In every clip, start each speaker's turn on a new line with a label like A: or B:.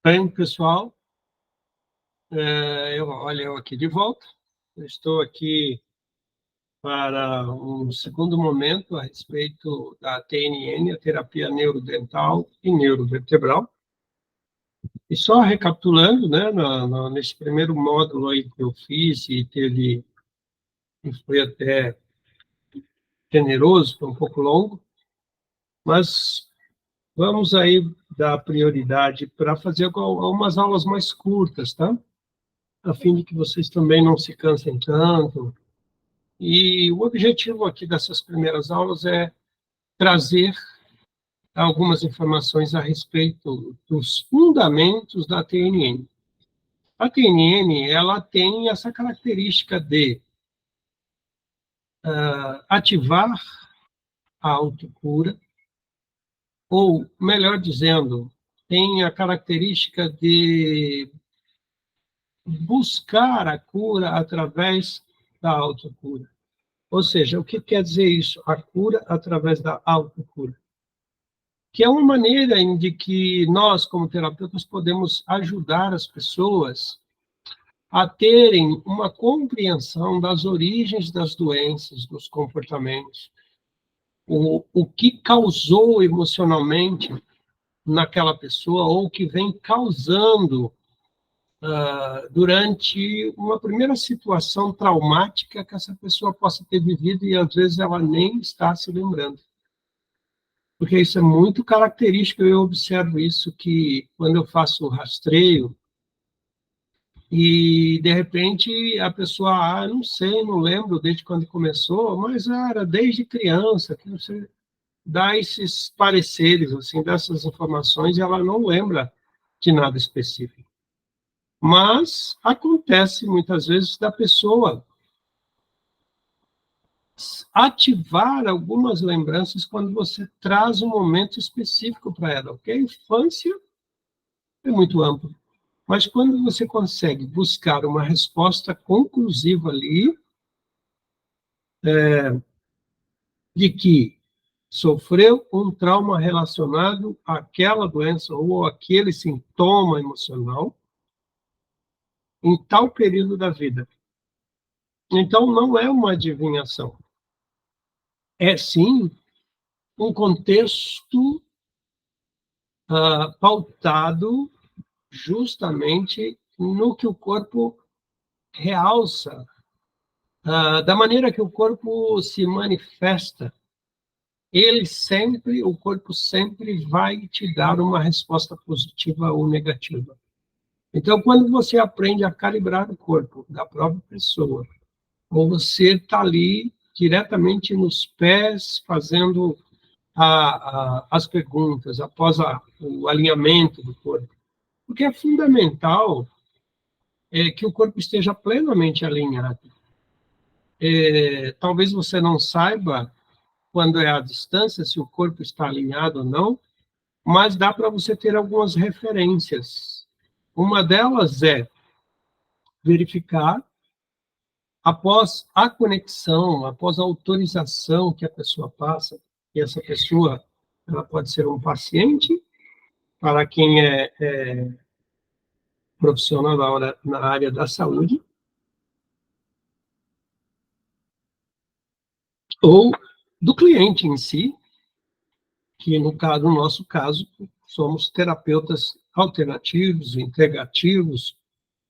A: Bem, pessoal, olha, eu aqui de volta. Eu estou aqui para um segundo momento a respeito da TNN, a terapia neurodental e neurovertebral. E só recapitulando, né, nesse primeiro módulo aí que eu fiz e foi até generoso, foi um pouco longo, mas vamos aí dar prioridade para fazer algumas aulas mais curtas, tá? A fim de que vocês também não se cansem tanto. E o objetivo aqui dessas primeiras aulas é trazer algumas informações a respeito dos fundamentos da TNN. A TNN, ela tem essa característica de ativar a autocura, ou, melhor dizendo, tem a característica de buscar a cura através da autocura. Ou seja, o que quer dizer isso? A cura através da autocura. Que é uma maneira de que nós, como terapeutas, podemos ajudar as pessoas a terem uma compreensão das origens das doenças, dos comportamentos, o que causou emocionalmente naquela pessoa ou o que vem causando durante uma primeira situação traumática que essa pessoa possa ter vivido e às vezes ela nem está se lembrando. Porque isso é muito característico, eu observo isso, que quando eu faço o rastreio, e de repente a pessoa, não sei, não lembro desde quando começou, mas era desde criança, que você dá esses pareceres, assim, dessas informações, e ela não lembra de nada específico. Mas acontece muitas vezes da pessoa ativar algumas lembranças quando você traz um momento específico para ela, ok? A infância é muito amplo. Mas quando você consegue buscar uma resposta conclusiva ali, de que sofreu um trauma relacionado àquela doença ou aquele sintoma emocional em tal período da vida. Então, não é uma adivinhação. É, sim, um contexto pautado justamente no que o corpo realça, da maneira que o corpo se manifesta. O corpo sempre vai te dar uma resposta positiva ou negativa. Então, quando você aprende a calibrar o corpo da própria pessoa, ou você está ali diretamente nos pés, fazendo as perguntas, após o alinhamento do corpo, porque é fundamental que o corpo esteja plenamente alinhado. Talvez você não saiba, quando é à distância, se o corpo está alinhado ou não, mas dá para você ter algumas referências. Uma delas é verificar, após a conexão, após a autorização que a pessoa passa, e essa pessoa ela pode ser um paciente, para quem é profissional na área da saúde, ou do cliente em si, que no nosso caso, somos terapeutas alternativos, integrativos,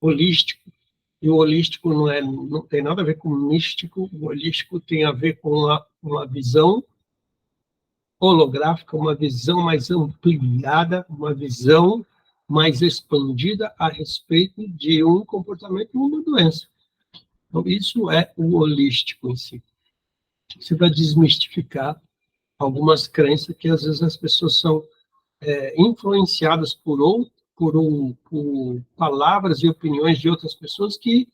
A: holísticos. E o holístico não tem nada a ver com místico, o holístico tem a ver com uma visão holográfica, uma visão mais ampliada, uma visão mais expandida a respeito de um comportamento ou uma doença. Então, isso é o holístico em si. Isso vai desmistificar algumas crenças que às vezes as pessoas são influenciadas por palavras e opiniões de outras pessoas que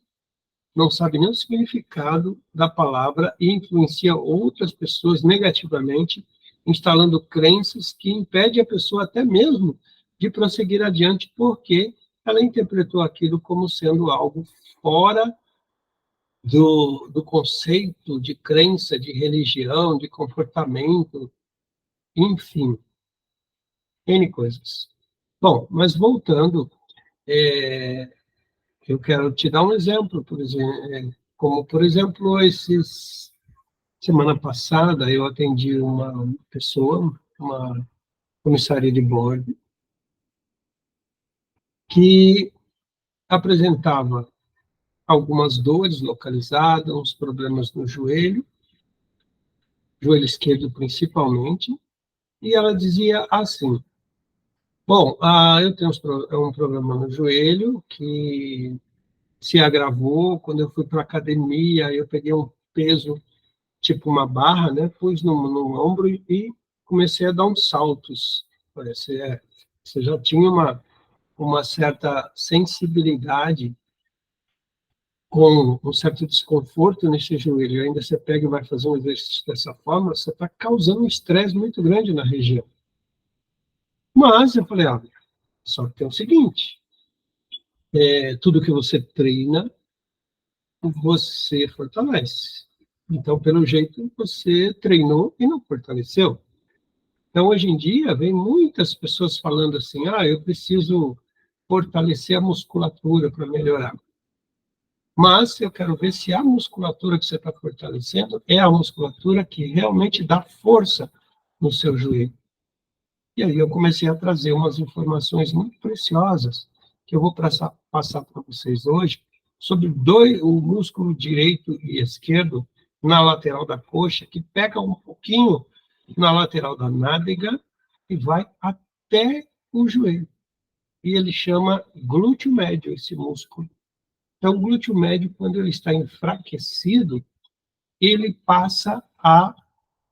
A: não sabem nem o significado da palavra e influencia outras pessoas negativamente, instalando crenças que impedem a pessoa até mesmo de prosseguir adiante, porque ela interpretou aquilo como sendo algo fora do conceito de crença, de religião, de comportamento, enfim, N coisas. Bom, mas voltando, eu quero te dar um exemplo, como, por exemplo, semana passada eu atendi uma pessoa, uma comissária de bordo, que apresentava algumas dores localizadas, uns problemas no joelho esquerdo principalmente, e ela dizia assim: bom, eu tenho um problema no joelho que se agravou quando eu fui para a academia, eu peguei um peso, tipo uma barra, né, pus no ombro e comecei a dar uns saltos. Parece, você já tinha uma certa sensibilidade com um certo desconforto nesse joelho, ainda você pega e vai fazer um exercício dessa forma, você está causando um estresse muito grande na região. Mas eu falei, só que tem o seguinte, tudo que você treina, você fortalece. Então, pelo jeito, você treinou e não fortaleceu. Então, hoje em dia, vem muitas pessoas falando assim, eu preciso fortalecer a musculatura para melhorar. Mas eu quero ver se a musculatura que você está fortalecendo é a musculatura que realmente dá força no seu joelho. E aí eu comecei a trazer umas informações muito preciosas que eu vou passar para vocês hoje sobre o músculo direito e esquerdo na lateral da coxa, que pega um pouquinho na lateral da nádega e vai até o joelho. E ele chama glúteo médio, esse músculo. Então, o glúteo médio, quando ele está enfraquecido, ele passa a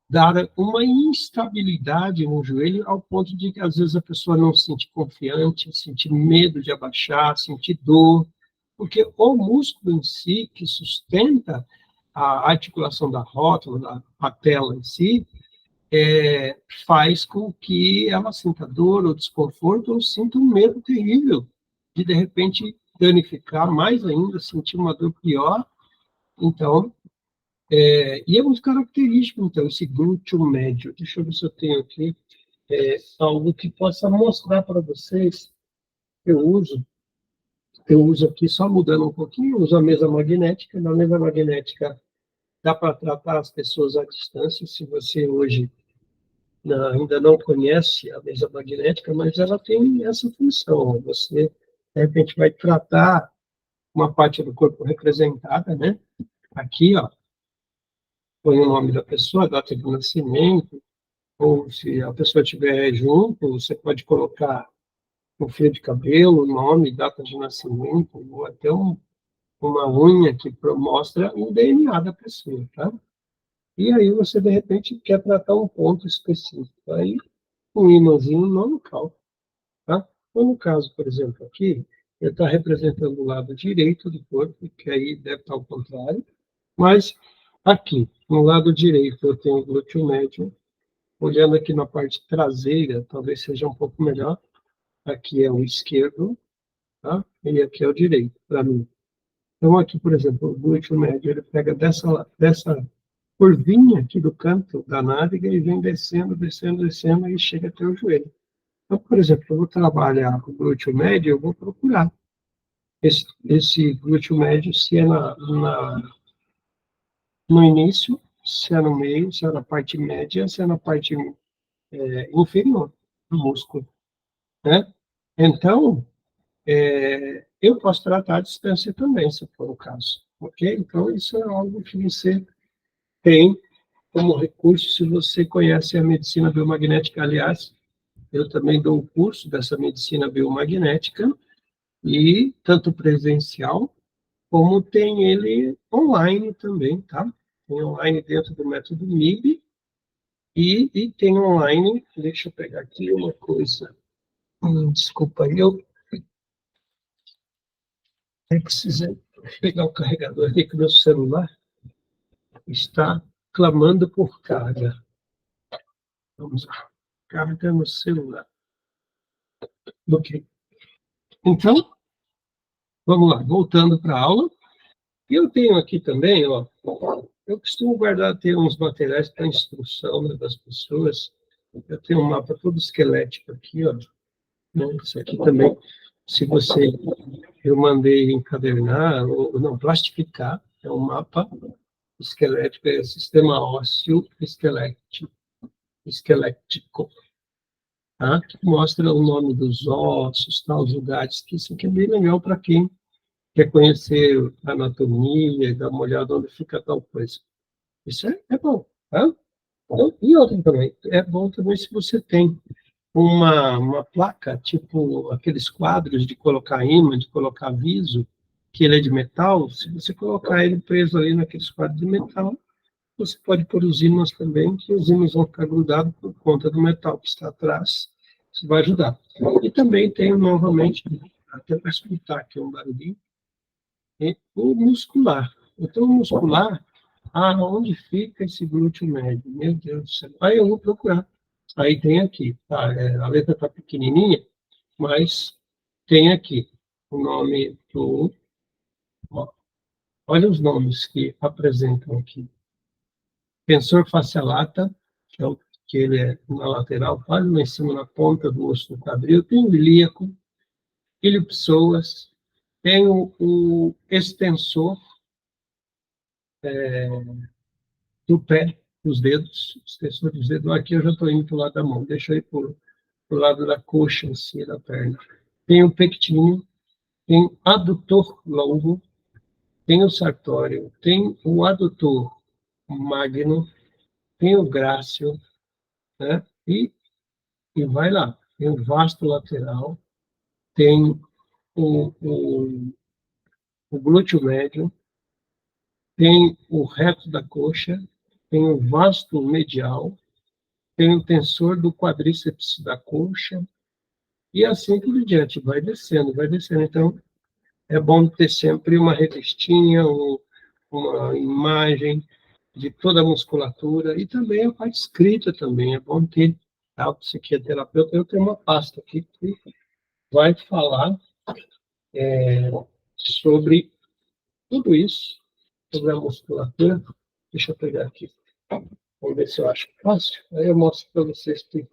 A: dar uma instabilidade no joelho, ao ponto de que, às vezes, a pessoa não se sente confiante, sentir medo de abaixar, sentir dor, porque o músculo em si, que sustenta a articulação da rótula, da patela em si, faz com que ela sinta dor ou desconforto, ou sinta um medo terrível de repente, danificar mais ainda, sentir uma dor pior. Então, e é muito característico, então, esse glúteo médio. Deixa eu ver se eu tenho aqui algo que possa mostrar para vocês. Eu uso, eu uso aqui, só mudando um pouquinho, eu uso a mesa magnética. Na mesa magnética, dá para tratar as pessoas à distância. Se você hoje ainda não conhece a mesa magnética, mas ela tem essa função. Você, de repente, vai tratar uma parte do corpo representada, né? Aqui, põe o nome da pessoa, a data de nascimento, ou se a pessoa estiver junto, você pode colocar um fio de cabelo, nome, data de nascimento, ou até uma unha que mostra o DNA da pessoa, tá? E aí você, de repente, quer tratar um ponto específico. Aí, um imãzinho no local, tá? Ou no caso, por exemplo, aqui, ele está representando o lado direito do corpo, que aí deve estar ao contrário, mas aqui, no lado direito, eu tenho o glúteo médio. Olhando aqui na parte traseira, talvez seja um pouco melhor. Aqui é o esquerdo, tá? E aqui é o direito, para mim. Então, aqui, por exemplo, o glúteo médio, ele pega dessa curvinha aqui do canto da nádega e vem descendo, descendo, descendo, e chega até o joelho. Então, por exemplo, eu vou trabalhar o glúteo médio, eu vou procurar esse glúteo médio, se é no início, se é no meio, se é na parte média, se é na parte inferior do músculo, né? Então, eu posso tratar a distância também, se for o caso, ok? Então, isso é algo que você tem como recurso se você conhece a medicina biomagnética. Aliás, eu também dou o curso dessa medicina biomagnética, e tanto presencial, como tem ele online também, tá? Tem online dentro do método MIB, e tem online, deixa eu pegar aqui uma coisa, desculpa, eu precisei pegar o carregador aqui, que meu celular está clamando por carga. Vamos lá, carga no celular. Ok. Então, vamos lá, voltando para a aula. E eu tenho aqui também, eu costumo guardar, ter uns materiais para instrução, né, das pessoas. Eu tenho um mapa todo esquelético aqui, né? Isso aqui também, se você, eu mandei encadernar, ou não, plastificar, é um mapa esquelético, é sistema ósseo esquelético, tá? Que mostra o nome dos ossos, tal, os lugares, que isso aqui é bem legal para quem quer conhecer a anatomia, dar uma olhada onde fica tal coisa. Isso é bom, tá? Então, e outra também, é bom também se você tem uma placa, tipo aqueles quadros de colocar imã, de colocar aviso, que ele é de metal, se você colocar ele preso ali naqueles quadros de metal, você pode pôr os ímãs também, que os ímãs vão ficar grudados por conta do metal que está atrás. Isso vai ajudar. E também tem, novamente, até para escutar aqui um barulhinho, o muscular. Então, o muscular, onde fica esse glúteo médio? Meu Deus do céu. Aí eu vou procurar. Aí tem aqui, tá? A letra está pequenininha, mas tem aqui o nome do... Ó, olha os nomes que apresentam aqui. Tensor fasciolata, que é o que ele é na lateral, quase lá em cima na ponta do osso do quadril. Tem o ilíaco, iliopsoas, tem o extensor do pé, dos dedos, extensor dos dedos. Aqui eu já estou indo para o lado da mão, deixa eu ir para o lado da coxa em si, da perna. Tem o pectíneo, tem adutor longo, tem o sartório, tem o adutor magno, tem o grácil, né? E vai lá. Tem o vasto lateral, tem o, o, o glúteo médio, tem o reto da coxa, tem o vasto medial, tem o tensor do quadríceps da coxa, e assim por diante, vai descendo, vai descendo. Então, é bom ter sempre uma revistinha, uma imagem de toda a musculatura, e também a parte escrita também, é bom ter, tá? Você que é terapeuta, eu tenho uma pasta aqui que vai falar sobre tudo isso, sobre a musculatura. Deixa eu pegar aqui, vamos ver se eu acho fácil, aí eu mostro para vocês que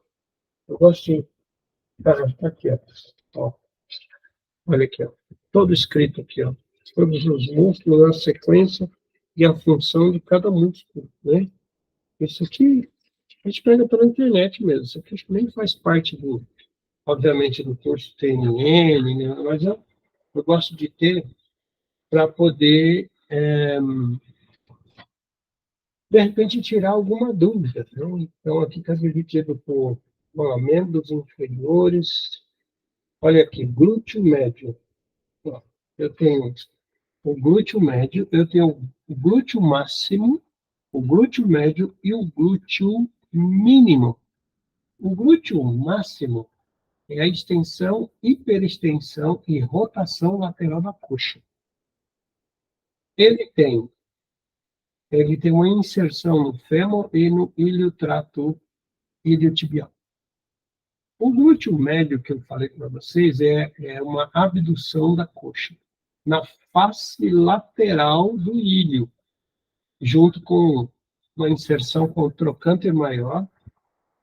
A: eu gosto de... Tá aqui, ó. Olha aqui, ó. Todo escrito aqui, ó. Todos os músculos, a sequência e a função de cada músculo, né? Isso aqui a gente pega pela internet mesmo. Isso aqui acho que nem faz parte do, obviamente, do curso TNN, né? Mas eu gosto de ter para poder, de repente, tirar alguma dúvida, né? Então, aqui está dividido por membros inferiores. Olha aqui, glúteo médio. Ó, eu tenho o glúteo médio, eu tenho o glúteo máximo, o glúteo médio e o glúteo mínimo. O glúteo máximo é a extensão, hiperextensão e rotação lateral da coxa. Ele tem, ele tem uma inserção no fêmur e no iliotrato iliotibial. O glúteo médio que eu falei para vocês é uma abdução da coxa na face lateral do ilho, junto com uma inserção com o trocânter maior,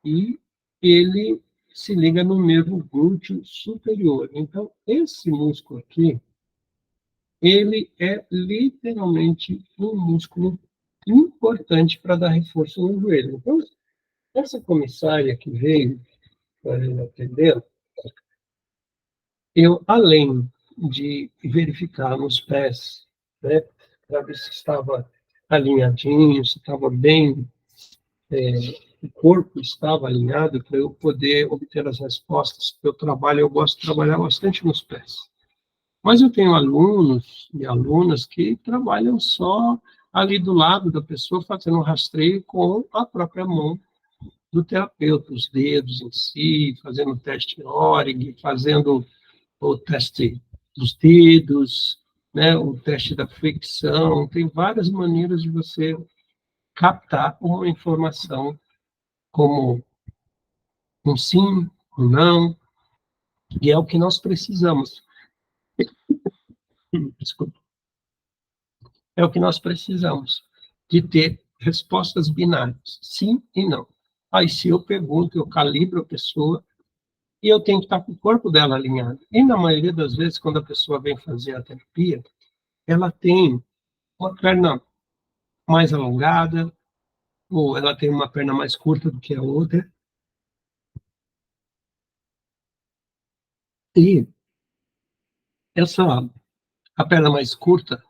A: e ele se liga no nervo glúteo superior. Então, esse músculo aqui, ele é literalmente um músculo importante para dar reforço no joelho. Então, essa comissária que veio para ele atender, eu, além de verificar nos pés, né, para ver se estava alinhadinho, se estava bem, o corpo estava alinhado, para eu poder obter as respostas que eu trabalho. Eu gosto de trabalhar bastante nos pés. Mas eu tenho alunos e alunas que trabalham só ali do lado da pessoa, fazendo um rastreio com a própria mão do terapeuta, os dedos em si, fazendo o teste ORG, fazendo o teste dos dedos, né, o teste da fricção. Tem várias maneiras de você captar uma informação, como um sim, um não, e é o que nós precisamos. Desculpa. É o que nós precisamos, de ter respostas binárias, sim e não. Aí, se eu pergunto, eu calibro a pessoa, e eu tenho que estar com o corpo dela alinhado. E na maioria das vezes, quando a pessoa vem fazer a terapia, ela tem uma perna mais alongada, ou ela tem uma perna mais curta do que a outra, e essa, a perna mais curta,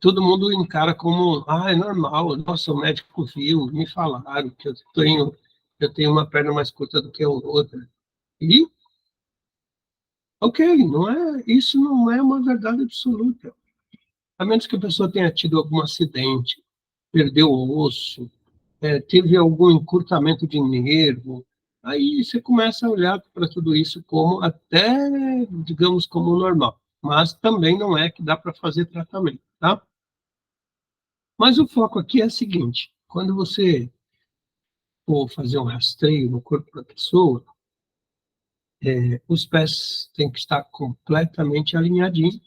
A: todo mundo encara como, é normal, nossa, o médico viu, me falaram que eu tenho uma perna mais curta do que a outra. E, ok, isso não é uma verdade absoluta. A menos que a pessoa tenha tido algum acidente, perdeu o osso, teve algum encurtamento de nervo, aí você começa a olhar para tudo isso como até, digamos, como normal. Mas também não é que dá para fazer tratamento, tá? Mas o foco aqui é o seguinte: quando você for fazer um rastreio no corpo da pessoa, os pés têm que estar completamente alinhadinhos,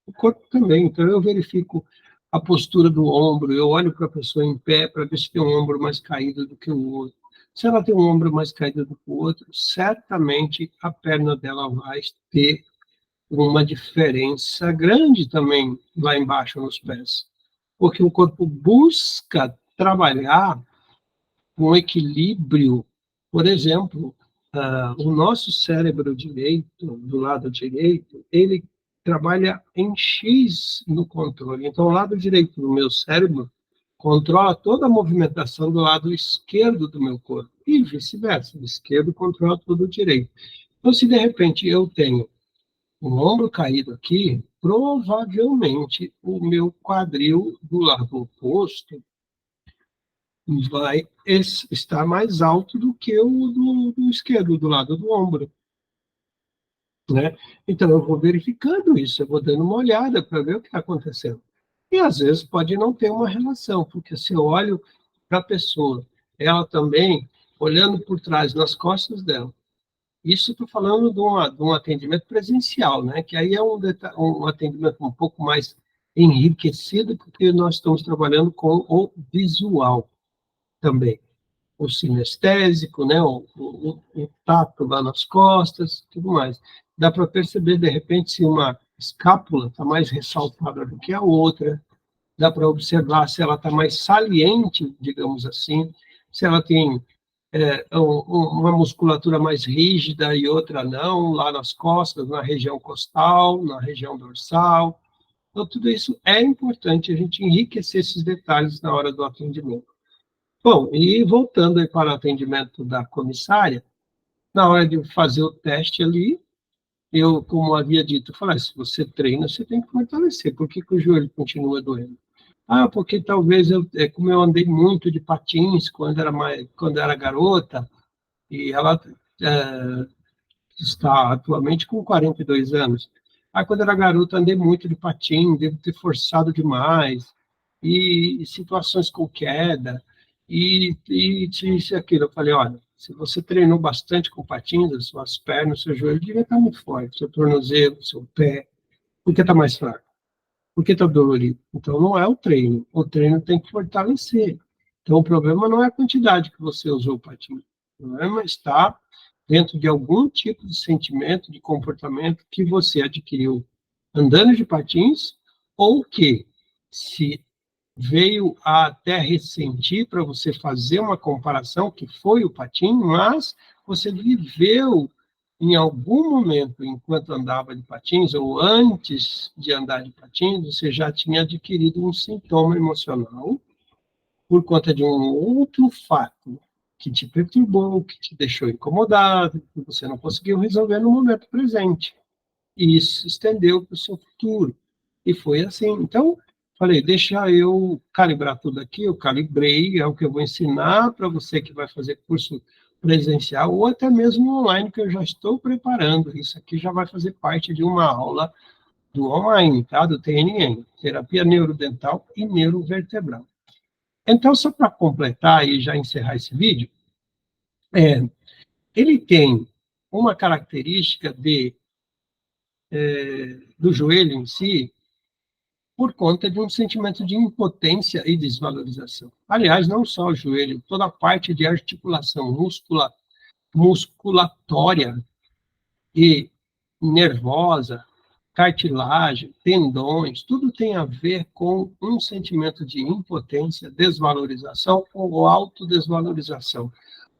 A: o corpo também. Então, eu verifico a postura do ombro, eu olho para a pessoa em pé para ver se tem um ombro mais caído do que o outro. Se ela tem um ombro mais caído do que o outro, certamente a perna dela vai ter uma diferença grande também lá embaixo nos pés. Porque o corpo busca trabalhar um equilíbrio. Por exemplo, o nosso cérebro direito, do lado direito, ele trabalha em X no controle. Então, o lado direito do meu cérebro controla toda a movimentação do lado esquerdo do meu corpo, e vice-versa, o esquerdo controla todo o direito. Então, se de repente eu tenho um ombro caído aqui, provavelmente o meu quadril do lado oposto vai estar mais alto do que o do esquerdo, do lado do ombro, né? Então, eu vou verificando isso, eu vou dando uma olhada para ver o que está acontecendo. E, às vezes, pode não ter uma relação, porque se eu olho para a pessoa, ela também, olhando por trás, nas costas dela, isso estou falando de um atendimento presencial, né? Que aí é um atendimento um pouco mais enriquecido, porque nós estamos trabalhando com o visual também, o sinestésico, né, o tato lá nas costas, tudo mais. Dá para perceber, de repente, se uma escápula está mais ressaltada do que a outra, dá para observar se ela está mais saliente, digamos assim, se ela tem uma musculatura mais rígida e outra não, lá nas costas, na região costal, na região dorsal. Então, tudo isso é importante a gente enriquecer esses detalhes na hora do atendimento. Bom, e voltando aí para o atendimento da comissária, na hora de fazer o teste ali, eu, como havia dito, falei, se você treina, você tem que fortalecer. Por que que o joelho continua doendo? Porque talvez como eu andei muito de patins quando era garota, e ela está atualmente com 42 anos. Quando era garota, andei muito de patins, devo ter forçado demais, e situações com queda, e isso e aquilo. Eu falei, olha, se você treinou bastante com patins, as suas pernas, seu joelho devia estar muito forte, seu tornozelo, seu pé, por que está mais fraco? Por que está dolorido? Então, não é o treino tem que fortalecer. Então, o problema não é a quantidade que você usou o patins, o problema está dentro de algum tipo de sentimento, de comportamento que você adquiriu andando de patins, ou que se veio a até ressentir para você fazer uma comparação, que foi o patim, mas você viveu em algum momento, enquanto andava de patins, ou antes de andar de patins, você já tinha adquirido um sintoma emocional por conta de um outro fato que te perturbou, que te deixou incomodado, que você não conseguiu resolver no momento presente. E isso se estendeu para o seu futuro. E foi assim. Então, falei, deixa eu calibrar tudo aqui, eu calibrei, é o que eu vou ensinar para você que vai fazer curso presencial ou até mesmo online, que eu já estou preparando. Isso aqui já vai fazer parte de uma aula do online, tá? Do TNN, Terapia Neurodental e Neurovertebral. Então, só para completar e já encerrar esse vídeo, ele tem uma característica do joelho em si, por conta de um sentimento de impotência e desvalorização. Aliás, não só o joelho, toda a parte de articulação muscular. musculatória e nervosa, cartilagem, tendões, tudo tem a ver com um sentimento de impotência, desvalorização ou autodesvalorização.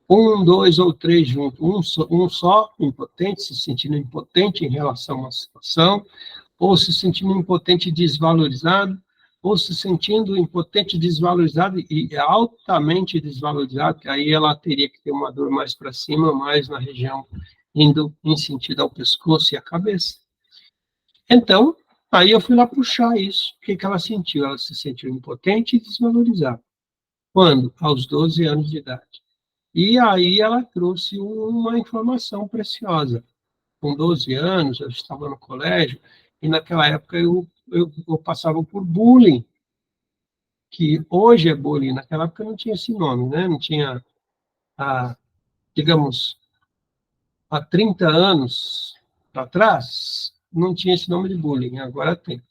A: Um, dois ou três juntos, um só impotente, se sentindo impotente em relação a uma situação, ou se sentindo impotente e desvalorizado, ou se sentindo impotente, desvalorizado e altamente desvalorizado, que aí ela teria que ter uma dor mais para cima, mais na região indo em sentido ao pescoço e à cabeça. Então, aí eu fui lá puxar isso. O que que ela sentiu? Ela se sentiu impotente e desvalorizada. Quando? Aos 12 anos de idade. E aí ela trouxe uma informação preciosa. Com 12 anos, eu estava no colégio, e naquela época eu passava por bullying, que hoje é bullying, naquela época não tinha esse nome, né? Não tinha, digamos, há 30 anos atrás, não tinha esse nome de bullying, agora tem.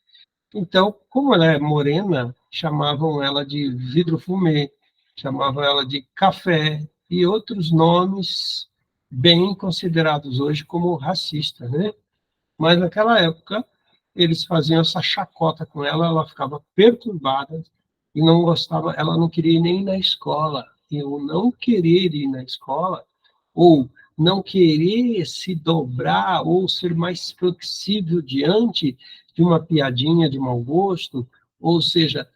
A: Então, como ela é morena, chamavam ela de vidro fumê, chamavam ela de café e outros nomes bem considerados hoje como racistas, né? Mas naquela época eles faziam essa chacota com ela, ela ficava perturbada e não gostava, ela não queria nem ir na escola. E o não querer ir na escola ou não querer se dobrar ou ser mais flexível diante de uma piadinha de mau gosto, ou seja,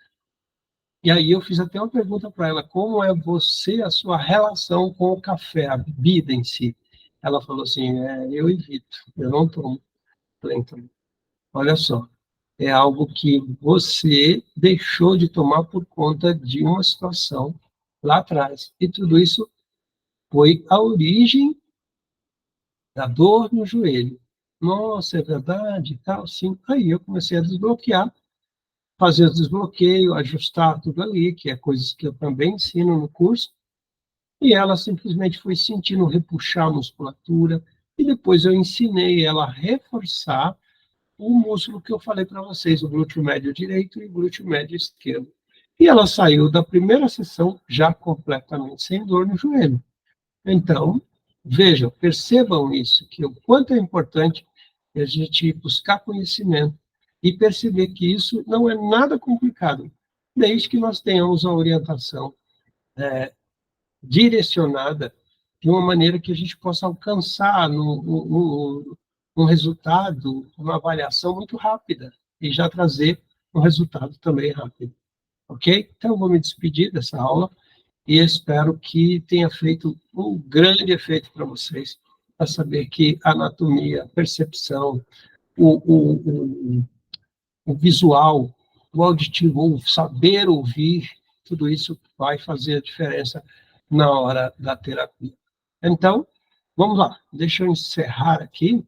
A: e aí eu fiz até uma pergunta para ela, como é você, a sua relação com o café, a bebida em si? Ela falou assim, eu evito, eu não tomo. Falei, então, olha só, é algo que você deixou de tomar por conta de uma situação lá atrás. E tudo isso foi a origem da dor no joelho. Nossa, é verdade, tal, sim. Aí eu comecei a desbloquear, fazer o desbloqueio, ajustar tudo ali, que é coisas que eu também ensino no curso, e ela simplesmente foi sentindo repuxar a musculatura, e depois eu ensinei ela a reforçar o músculo que eu falei para vocês, o glúteo médio direito e o glúteo médio esquerdo. E ela saiu da primeira sessão já completamente sem dor no joelho. Então, vejam, percebam isso, que o quanto é importante a gente buscar conhecimento e perceber que isso não é nada complicado, desde que nós tenhamos a orientação direcionada de uma maneira que a gente possa alcançar um resultado, uma avaliação muito rápida e já trazer um resultado também rápido. Ok? Então, eu vou me despedir dessa aula e espero que tenha feito um grande efeito para vocês, para saber que a anatomia, a percepção, o, o, o, o visual, o auditivo, o saber ouvir, tudo isso vai fazer a diferença na hora da terapia. Então, vamos lá, deixa eu encerrar aqui,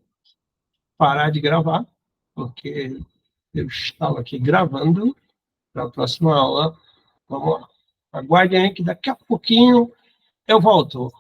A: parar de gravar, porque eu estava aqui gravando para a próxima aula. Vamos lá. Aguardem aí que daqui a pouquinho eu volto.